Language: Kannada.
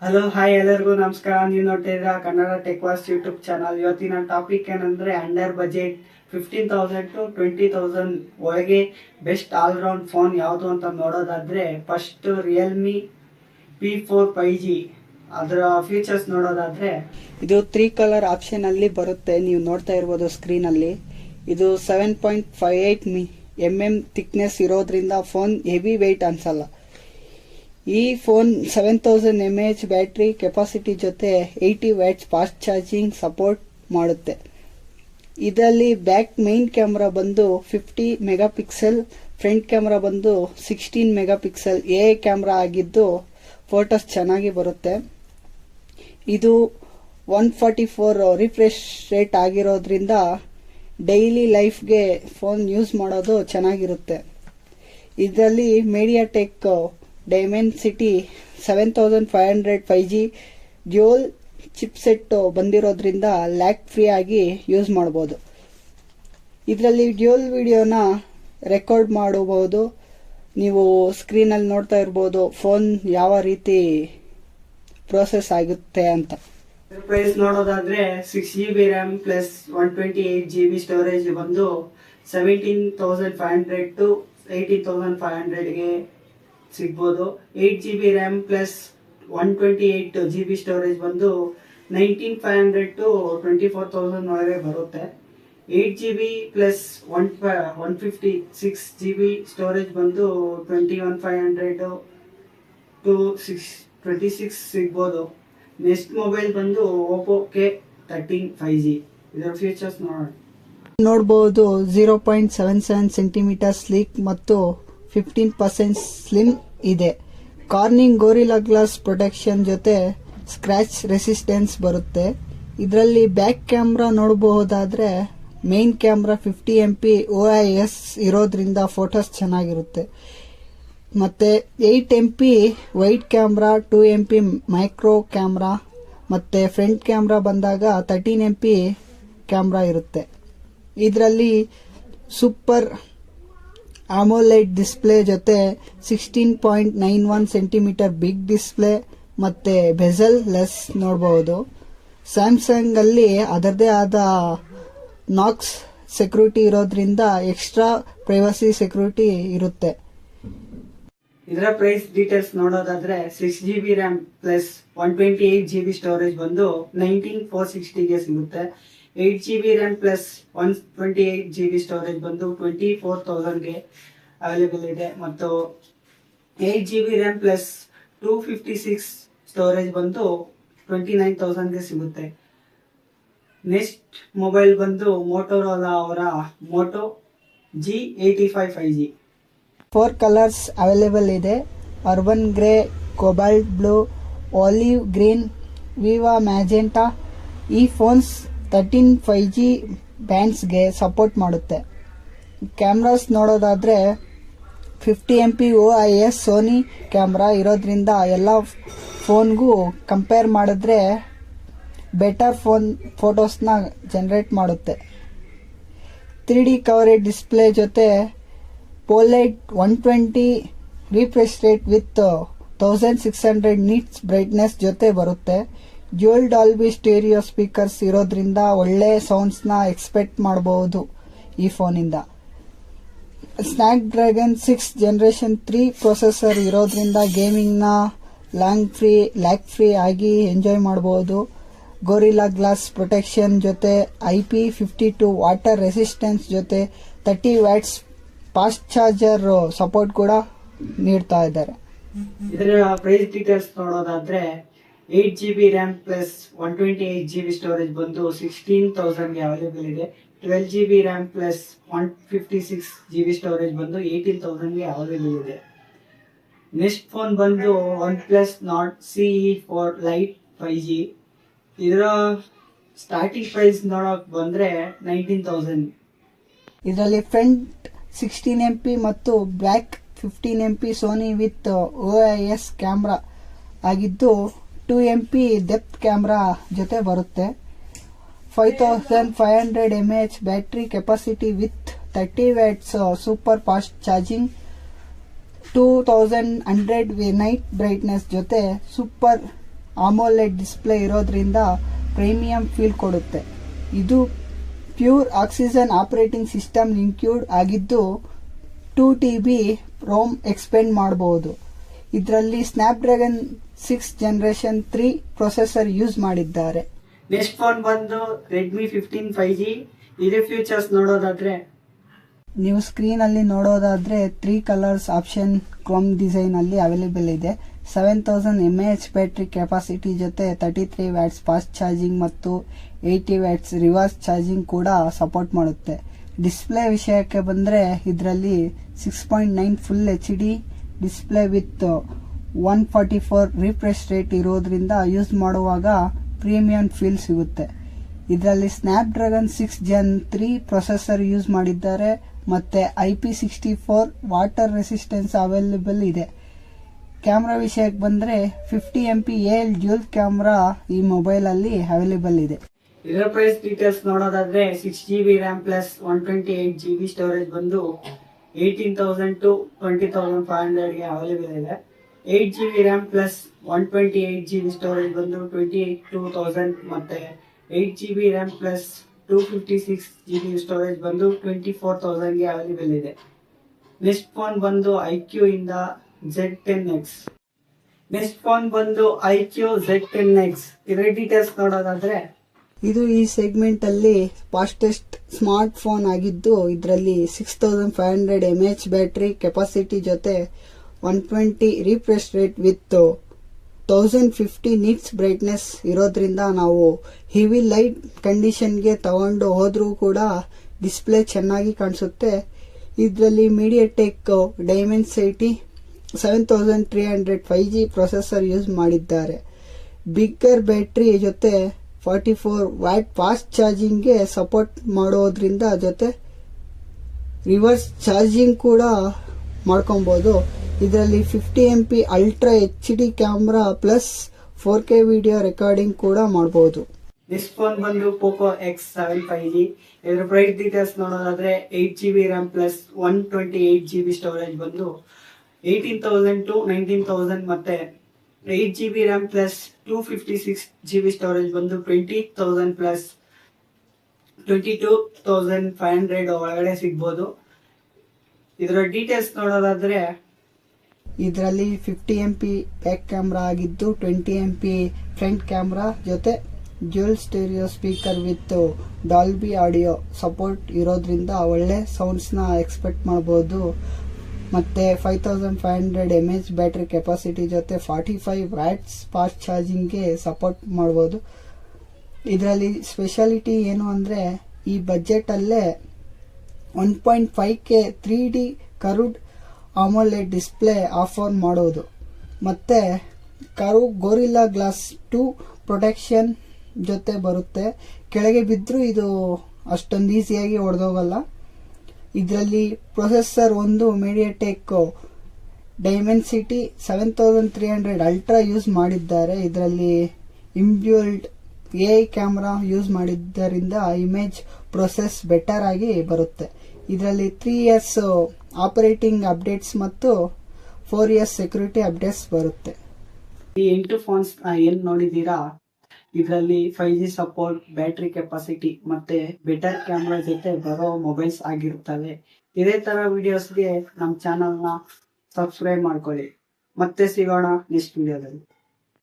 ಹಲೋ ಹಾಯ್ ಎಲ್ಲರಿಗೂ ನಮಸ್ಕಾರ. ನೀವು ನೋಡ್ತಿದ್ದೀರಾ Kannada tech was YouTube channel. ಇವತ್ತಿನ ಟಾಪಿಕ್ ಏನಂದ್ರೆ ಅಂಡರ್ ಬಜೆಟ್ 15,000 to 20,000 ಒಳಗೆ ಬೆಸ್ಟ್ ಆಲ್ರೌಂಡ್ ಫೋನ್ ಯಾವುದು ಅಂತ ನೋಡೋದಾದ್ರೆ ಫಸ್ಟ್ ರಿಯಲ್ಮಿ P4 5G. ಅದರ ಫೀಚರ್ಸ್ ನೋಡೋದಾದ್ರೆ ಇದು 3 ಕಲರ್ ಆಪ್ಷನ್ ಅಲ್ಲಿ ಬರುತ್ತೆ. ನೀವು ನೋಡ್ತಾ ಇರ್ಬೋದು ಸ್ಕ್ರೀನ್ ಅಲ್ಲಿ. ಇದು 7.58 mm ಥಿಕ್ನೆಸ್ ಇರೋದ್ರಿಂದ ಫೋನ್ ಹೆವಿ ವೆಯ್ಟ್ ಅನ್ಸಲ್ಲ. ಈ ಫೋನ್ 7000 mAh ಬ್ಯಾಟ್ರಿ ಕೆಪಾಸಿಟಿ ಜೊತೆ 80 ವ್ಯಾಟ್ಸ್ ಫಾಸ್ಟ್ ಚಾರ್ಜಿಂಗ್ ಸಪೋರ್ಟ್ ಮಾಡುತ್ತೆ. ಇದರಲ್ಲಿ ಬ್ಯಾಕ್ ಮೈನ್ ಕ್ಯಾಮ್ರಾ ಬಂದು 50 ಮೆಗಾ ಪಿಕ್ಸೆಲ್, ಫ್ರಂಟ್ ಕ್ಯಾಮ್ರಾ ಬಂದು 16 ಮೆಗಾ ಪಿಕ್ಸೆಲ್ ಎಐ ಕ್ಯಾಮ್ರಾ ಆಗಿದ್ದು ಫೋಟೋಸ್ ಚೆನ್ನಾಗಿ ಬರುತ್ತೆ. ಇದು 144 ರಿಫ್ರೆಶ್ ರೇಟ್ ಆಗಿರೋದ್ರಿಂದ ಡೈಲಿ ಲೈಫ್ಗೆ ಫೋನ್ ಯೂಸ್ ಮಾಡೋದು ಚೆನ್ನಾಗಿರುತ್ತೆ. ಇದರಲ್ಲಿ MediaTek Dimensity 7500 5G dual chipset ಬಂದಿರೋದ್ರಿಂದ ಲ್ಯಾಗ್ ಫ್ರೀ ಆಗಿ ಯೂಸ್ ಮಾಡಬಹುದು. ಇದರಲ್ಲಿ ಡ್ಯೂಯಲ್ ವಿಡಿಯೋನ ರೆಕಾರ್ಡ್ ಮಾಡಬಹುದು. ನೀವು ಸ್ಕ್ರೀನಲ್ಲಿ ನೋಡ್ತಾ ಇರ್ಬೋದು ಫೋನ್ ಯಾವ ರೀತಿ ಪ್ರೋಸೆಸ್ ಆಗುತ್ತೆ ಅಂತ. ಪ್ರೈಸ್ ನೋಡೋದಾದ್ರೆ 6GB RAM plus 128GB storage ಬಂದು 17,500 to 18,500ಗೆ ಸಿಗ್ಬೋದು. 8GB RAM plus 128GB storage ಬಂದು 19,500 to 24,000 ಒಳಗೆ ಬರುತ್ತೆ. 8GB ಪ್ಲಸ್ 156GB ಸ್ಟೋರೇಜ್ ಬಂದು 21,500 to 26 ಸಿಗ್ಬೋದು. ನೆಕ್ಸ್ಟ್ ಮೊಬೈಲ್ ಬಂದು Oppo K13 5G. ಇದರ ಫೀಚರ್ಸ್ ನೋಡಬಹುದು. 0.77 ಸೆಂಟಿಮೀಟರ್ ಸ್ಲೀಕ್ ಮತ್ತು 15% ಸ್ಲಿಮ್ ಇದೆ. ಕಾರ್ನಿಂಗ್ ಗೋರಿಲ್ಲಾ ಗ್ಲಾಸ್ ಪ್ರೊಟೆಕ್ಷನ್ ಜೊತೆ ಸ್ಕ್ರಾಚ್ ರೆಸಿಸ್ಟೆನ್ಸ್ ಬರುತ್ತೆ. ಇದರಲ್ಲಿ ಬ್ಯಾಕ್ ಕ್ಯಾಮ್ರಾ ನೋಡಬಹುದಾದ್ರೆ ಮೇನ್ ಕ್ಯಾಮ್ರಾ 50 MP OIS ಇರೋದ್ರಿಂದ ಫೋಟೋಸ್ ಚೆನ್ನಾಗಿರುತ್ತೆ. ಮತ್ತೆ 8 MP wide camera, 2 MP micro camera ಮತ್ತೆ ಫ್ರಂಟ್ ಕ್ಯಾಮ್ರಾ ಬಂದಾಗ 13 MP ಕ್ಯಾಮ್ರಾ ಇರುತ್ತೆ. ಇದರಲ್ಲಿ ಸೂಪರ್ ಆಮೋಲೆಡ್ ಡಿಸ್ಪ್ಲೇ ಜೊತೆ 16.91 ಸೆಂಟಿಮೀಟರ್ ಬಿಗ್ ಡಿಸ್ಪ್ಲೇ ಮತ್ತೆ ಬೆಜಲ್ ಲೆಸ್ ನೋಡಬಹುದು. ಸ್ಯಾಮ್ಸಂಗ್ ಅಲ್ಲಿ ಅದರದೇ ಆದ ನಾಕ್ಸ್ ಸೆಕ್ಯೂರಿಟಿ ಇರೋದ್ರಿಂದ ಎಕ್ಸ್ಟ್ರಾ ಪ್ರೈವಸಿ ಸೆಕ್ಯೂರಿಟಿ ಇರುತ್ತೆ. ಇದರ ಪ್ರೈಸ್ ಡೀಟೇಲ್ಸ್ ನೋಡೋದಾದ್ರೆ 6GB RAM plus 128GB storage ಬಂದು 19,460ಗೆ ಸಿಗುತ್ತೆ. 8GB RAM plus 128GB storage ಬಂದು 24,000ಗೆ ಅವೈಲೇಬಲ್ ಇದೆ. ಮತ್ತು 8GB ರ್ಯಾಮ್ ಪ್ಲಸ್ 256 ಸ್ಟೋರೇಜ್ ಬಂದು 29,000ಗೆ ಸಿಗುತ್ತೆ. ನೆಕ್ಸ್ಟ್ ಮೊಬೈಲ್ ಬಂದು ಮೋಟೋರೋಲಾ ಅವರ Moto G85 5G. 4 colours available ಇದೆ. Urban grey, cobalt blue, olive green, Viva Magenta. ಈ ಫೋನ್ಸ್ 13 5G ಬ್ಯಾಂಡ್ಸ್ಗೆ ಸಪೋರ್ಟ್ ಮಾಡುತ್ತೆ. ಕ್ಯಾಮ್ರಾಸ್ ನೋಡೋದಾದ್ರೆ 50 MP OIS ಸೋನಿ ಕ್ಯಾಮ್ರಾ ಇರೋದ್ರಿಂದ ಎಲ್ಲ ಫೋನ್ಗೂ ಕಂಪೇರ್ ಮಾಡಿದ್ರೆ ಬೆಟರ್ ಫೋಟೋಸ್ನ ಜನರೇಟ್ ಮಾಡುತ್ತೆ. 3D ಕವರೇಜ್ ಡಿಸ್ಪ್ಲೇ ಜೊತೆ pOLED 120 refresh rate with 1600 nits brightness ಜೊತೆ ಬರುತ್ತೆ. ಡ್ಯೂಯಲ್ ಡಾಲ್ಬಿ ಸ್ಟೀರಿಯೋ ಸ್ಪೀಕರ್ಸ್ ಇರೋದ್ರಿಂದ ಒಳ್ಳೆ ಸೌಂಡ್ಸ್ ನ ಎಕ್ಸ್ಪೆಕ್ಟ್ ಮಾಡಬಹುದು ಈ ಫೋನಿಂದ. ಸ್ನ್ಯಾಪ್ ಡ್ರ್ಯಾಗನ್ 6 ಜನರೇಷನ್ 3 ಪ್ರೊಸೆಸರ್ ಇರೋದ್ರಿಂದ ಗೇಮಿಂಗ್ ನ ಲ್ಯಾಗ್ ಫ್ರೀ ಆಗಿ ಎಂಜಾಯ್ ಮಾಡಬಹುದು. ಗೋರಿಲ್ಲಾ ಗ್ಲಾಸ್ ಪ್ರೊಟೆಕ್ಷನ್ ಜೊತೆ IP52 ವಾಟರ್ ರೆಸಿಸ್ಟೆನ್ಸ್ ಜೊತೆ 30 ವ್ಯಾಟ್ಸ್ ಫಾಸ್ಟ್ ಚಾರ್ಜರ್ ಸಪೋರ್ಟ್ ಕೂಡ ನೀಡ್ತಾ ಇದ್ದಾರೆ. ಇದರ ಪ್ರೈಸ್ ಡೀಟೇಲ್ಸ್ ನೋಡೋದಾದ್ರೆ 8GB RAM plus 128GB storage ಬಂದು 16,000ಗೆ ಅವೈಲೇಬಲ್ ಇದೆ. 12GB RAM plus 156GB storage ಬಂದು 18,000ಗೆ ಅವೈಲೇಬಲ್ ಇದೆ. ನೆಕ್ಸ್ಟ್ ಫೋನ್ ಬಂದು OnePlus Nord CE4 Lite 5G. ಇದರ ಸ್ಟಾರ್ಟಿಂಗ್ ಪ್ರೈಸ್ ನೋಡಕ್ ಬಂದ್ರೆ 19,000. ಇದರಲ್ಲಿ ಫ್ರಂಟ್ 16 MP ಮತ್ತು back 15 MP Sony with OIS camera ಆಗಿದ್ದು 2 MP ಡೆಪ್ತ್ ಕ್ಯಾಮ್ರಾ ಜೊತೆ ಬರುತ್ತೆ. 5,500 mAh battery capacity with 30 watts super fast charging, 2100 nits brightness ಜೊತೆ ಸೂಪರ್ ಆಮೋಲೆಡ್ ಡಿಸ್ಪ್ಲೇ ಇರೋದ್ರಿಂದ ಪ್ರೀಮಿಯಂ ಫೀಲ್ ಕೊಡುತ್ತೆ. ಇದು pure oxygen operating system include ಆಗಿದ್ದು 2 TB ರೋಮ್ ಎಕ್ಸ್ಪೆಂಡ್ ಮಾಡಬಹುದು. ಇದರಲ್ಲಿ ಸ್ನ್ಯಾಪ್ಡ್ರ್ಯಾಗನ್ 6 ಜನರೇಷನ್ 3 ಪ್ರೊಸೆಸರ್ ಯೂಸ್ ಮಾಡಿದ್ದಾರೆ. ನೆಕ್ಸ್ಟ್ ಫೋನ್ ಬಂದು ರೆಡ್ಮಿ 15 5G. ಇದೇ ಫೀಚರ್ಸ್ ನೋಡೋದಾದ್ರೆ ನೀವು ಸ್ಕ್ರೀನ್ ಅಲ್ಲಿ ನೋಡೋದಾದ್ರೆ 3 ಕಲರ್ಸ್ ಆಪ್ಷನ್ ಕ್ರೋಮ್ ಡಿಸೈನ್ ಅಲ್ಲಿ ಅವೈಲೇಬಲ್ ಇದೆ. 7000 mAh ಬ್ಯಾಟರಿ ಕೆಪಾಸಿಟಿ ಜೊತೆ 33 ವ್ಯಾಟ್ಸ್ ಫಾಸ್ಟ್ ಚಾರ್ಜಿಂಗ್ ಮತ್ತು 80 ವ್ಯಾಟ್ಸ್ ರಿವರ್ಸ್ ಚಾರ್ಜಿಂಗ್ ಕೂಡ ಸಪೋರ್ಟ್ ಮಾಡುತ್ತೆ. ಡಿಸ್ಪ್ಲೇ ವಿಷಯಕ್ಕೆ ಬಂದ್ರೆ ಇದರಲ್ಲಿ 6.9 full HD display with 144 refresh rate ಇರೋದ್ರಿಂದ ಯೂಸ್ ಮಾಡುವಾಗ ಪ್ರೀಮಿಯಂ ಫೀಲ್ ಸಿಗುತ್ತೆ. ಇದರಲ್ಲಿ ಸ್ನ್ಯಾಪ್ಡ್ರ್ಯಾಗನ್ 6 Gen 3 ಪ್ರೊಸೆಸರ್ ಯೂಸ್ ಮಾಡಿದ್ದಾರೆ ಮತ್ತೆ IP64 ವಾಟರ್ ರೆಸಿಸ್ಟೆನ್ಸ್ ಅವೈಲೇಬಲ್ ಇದೆ. ಕ್ಯಾಮ್ರಾ ವಿಷಯಕ್ಕೆ ಬಂದ್ರೆ 50 MP AL ಡ್ಯೂಲ್ ಕ್ಯಾಮ್ರಾ ಈ ಮೊಬೈಲ್ ಅಲ್ಲಿ ಅವೈಲೇಬಲ್ ಇದೆ. ಇದರ ಪ್ರೈಸ್ ಡೀಟೇಲ್ಸ್ ನೋಡೋದಾದ್ರೆ 6GB RAM plus 128GB storage ಬಂದು 18,000 to 20,500 ಗೆ ಅವೈಲೇಬಲ್ ಇದೆ. 8GB RAM plus 128GB storage ಬಂದು 22,000 ಮತ್ತೆ 8GB RAM plus 256GB storage ಬಂದು 24,000 ಗೆ ಅವೈಲೇಬಲ್ ಇದೆ. ನೆಕ್ಸ್ಟ್ ಫೋನ್ ಬಂದು IQ ಇಂದ Z10X. ನೆಕ್ಸ್ಟ್ ಫೋನ್ ಬಂದು IQ Z10X. ಇದರ ಡೀಟೇಲ್ಸ್ ನೋಡೋದಾದ್ರೆ ಇದು ಈ ಸೆಗ್ಮೆಂಟ್ ಅಲ್ಲಿ ಫಾಸ್ಟೆಸ್ಟ್ ಸ್ಮಾರ್ಟ್ ಫೋನ್ ಆಗಿದ್ದು ಇದರಲ್ಲಿ 6500 mAh ಬ್ಯಾಟರಿ ಕೆಪಾಸಿಟಿ ಜೊತೆ 120 refresh rate with 1050 nits brightness ಇರೋದ್ರಿಂದ ನಾವು ಹೆವಿ ಲೈಟ್ ಕಂಡೀಷನ್ಗೆ ತಗೊಂಡು ಹೋದ್ರೂ ಕೂಡ ಡಿಸ್ಪ್ಲೇ ಚೆನ್ನಾಗಿ ಕಾಣಿಸುತ್ತೆ. ಇದರಲ್ಲಿ MediaTek Dimensity 7300 5G processor use ಮಾಡಿದ್ದಾರೆ. ಬಿಗ್ಗರ್ ಬ್ಯಾಟರಿ ಜೊತೆ 44 ವ್ಯಾಟ್ ಫಾಸ್ಟ್ ಚಾರ್ಜಿಂಗ್ಗೆ ಸಪೋರ್ಟ್ ಮಾಡೋದ್ರಿಂದ ಜೊತೆ ರಿವರ್ಸ್ ಚಾರ್ಜಿಂಗ್ ಕೂಡ ಮಾಡ್ಕೊಬಹುದು. ಇದರಲ್ಲಿ 50 MP ultra HD camera plus 4K video recording ಕೂಡ ಮಾಡಬಹುದು. ನೆಕ್ಸ್ಟ್ ಫೋನ್ ಬಂದು ಪೋಕೋ X7 5G. ಇದರ ಪ್ರೈಸ್ ಡೀಟೇಲ್ಸ್ ನೋಡೋದಾದ್ರೆ 8GB RAM plus 128GB storage ಬಂದು 18,000 to 19,000 ಮತ್ತೆ 8GB RAM plus 256GB storage ಬಂದು 20,000 ಪ್ಲಸ್ 22,500 ಒಳಗಡೆ ಸಿಗ್ಬೋದು. ಇದರ ಡೀಟೇಲ್ಸ್ ನೋಡೋದಾದ್ರೆ ಇದರಲ್ಲಿ 50 MP ಬ್ಯಾಕ್ ಕ್ಯಾಮ್ರಾ ಆಗಿದ್ದು 20 MP ಫ್ರಂಟ್ ಕ್ಯಾಮ್ರಾ ಜೊತೆ dual stereo speaker with Dolby audio support ಇರೋದ್ರಿಂದ ಒಳ್ಳೆ ಸೌಂಡ್ಸ್ ನ ಎಕ್ಸ್ಪೆಕ್ಟ್ ಮಾಡಬಹುದು. ಮತ್ತೆ 5500 mAh ಬ್ಯಾಟರಿ ಕೆಪಾಸಿಟಿ ಜೊತೆ 45 ವ್ಯಾಟ್ಸ್ ಫಾಸ್ಟ್ ಚಾರ್ಜಿಂಗ್ಗೆ ಸಪೋರ್ಟ್ ಮಾಡಬಹುದು. ಇದರಲ್ಲಿ ಸ್ಪೆಷಾಲಿಟಿ ಏನು ಅಂದ್ರೆ ಈ ಬಜೆಟ್ ಅಲ್ಲೇ 1.5K 3D curved ಆಮೋಲೆಡ್ display offer ಮಾಡೋದು ಮತ್ತೆ ಕರ್ವ್ ಗೊರಿಲ್ಲಾ ಗ್ಲಾಸ್ 2 ಪ್ರೊಟೆಕ್ಷನ್ ಜೊತೆ ಬರುತ್ತೆ. ಕೆಳಗೆ ಬಿದ್ದರೂ ಇದು ಅಷ್ಟೊಂದು ಈಸಿಯಾಗಿ ಒಡೆದೋಗಲ್ಲ. ಇದರಲ್ಲಿ ಪ್ರೊಸೆಸರ್ ಒಂದು ಮೀಡಿಯಾಟೆಕ್ ಡೈಮೆನ್ಸಿಟಿ 7300 ಅಲ್ಟ್ರಾ ಯೂಸ್ ಮಾಡಿದ್ದಾರೆ. ಇದರಲ್ಲಿ ಇಂಬ್ಯೂಲ್ಡ್ AI ಕ್ಯಾಮ್ರಾ ಯೂಸ್ ಮಾಡಿದ್ದರಿಂದ ಇಮೇಜ್ ಪ್ರೊಸೆಸ್ ಬೆಟರ್ ಆಗಿ ಬರುತ್ತೆ. ಇದರಲ್ಲಿ 3 years ಆಪರೇಟಿಂಗ್ ಅಪ್ಡೇಟ್ಸ್ ಮತ್ತು 4 years ಸೆಕ್ಯೂರಿಟಿ ಅಪ್ಡೇಟ್ಸ್ ಬರುತ್ತೆ. ಈ 8 ಫೋನ್ಸ್ ಏನ್ ನೋಡಿದೀರಾ ಇದರಲ್ಲಿ 5G ಸಪೋರ್ಟ್, ಬ್ಯಾಟರಿ ಕೆಪಾಸಿಟಿ ಮತ್ತೆ ಬೆಟರ್ ಕ್ಯಾಮ್ರಾ ಜೊತೆ ಬರೋ ಮೊಬೈಲ್ಸ್ ಆಗಿರುತ್ತವೆ. ಇದೇ ತರ ವಿಡಿಯೋಸ್ಗೆ ನಮ್ಮ ಚಾನಲ್ನ ಸಬ್ಸ್ಕ್ರೈಬ್ ಮಾಡ್ಕೊಳ್ಳಿ. ಮತ್ತೆ ಸಿಗೋಣ ನೆಕ್ಸ್ಟ್ ವಿಡಿಯೋದಲ್ಲಿ.